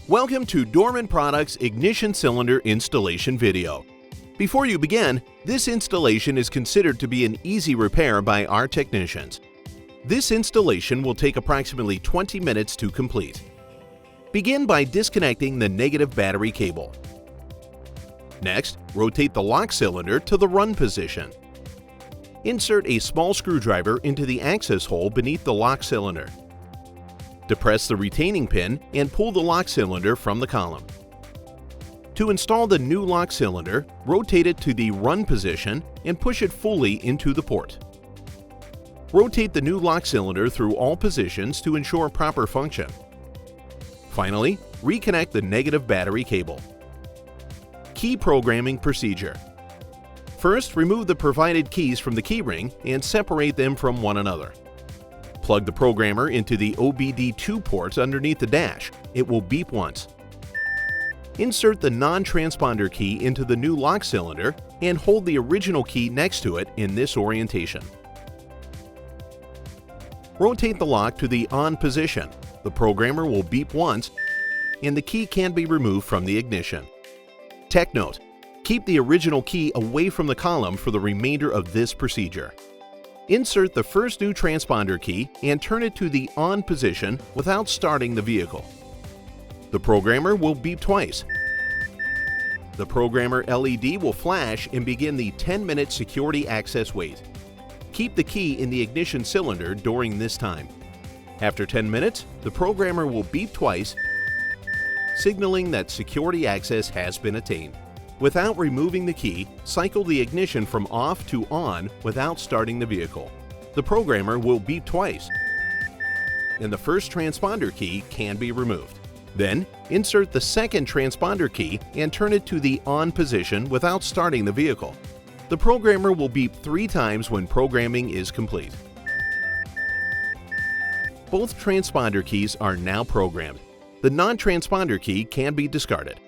Welcome to Dorman Products Ignition Cylinder Installation video. Before you begin, this installation is considered to be an easy repair by our technicians. This installation will take approximately 20 minutes to complete. Begin by disconnecting the negative battery cable. Next, rotate the lock cylinder to the run position. Insert a small screwdriver into the access hole beneath the lock cylinder. Depress the retaining pin and pull the lock cylinder from the column. To install the new lock cylinder, rotate it to the run position and push it fully into the port. Rotate the new lock cylinder through all positions to ensure proper function. Finally, reconnect the negative battery cable. Key programming procedure. First, remove the provided keys from the keyring and separate them from one another. Plug the programmer into the OBD2 port underneath the dash. It will beep once. Insert the non-transponder key into the new lock cylinder and hold the original key next to it in this orientation. Rotate the lock to the on position. The programmer will beep once and the key can be removed from the ignition. Tech note: keep the original key away from the column for the remainder of this procedure. Insert the first new transponder key and turn it to the on position without starting the vehicle. The programmer will beep twice. The programmer LED will flash and begin the 10-minute security access wait. Keep the key in the ignition cylinder during this time. After 10 minutes, the programmer will beep twice, signaling that security access has been attained. Without removing the key, cycle the ignition from off to on without starting the vehicle. The programmer will beep twice, and the first transponder key can be removed. Then, insert the second transponder key and turn it to the on position without starting the vehicle. The programmer will beep 3 times when programming is complete. Both transponder keys are now programmed. The non-transponder key can be discarded.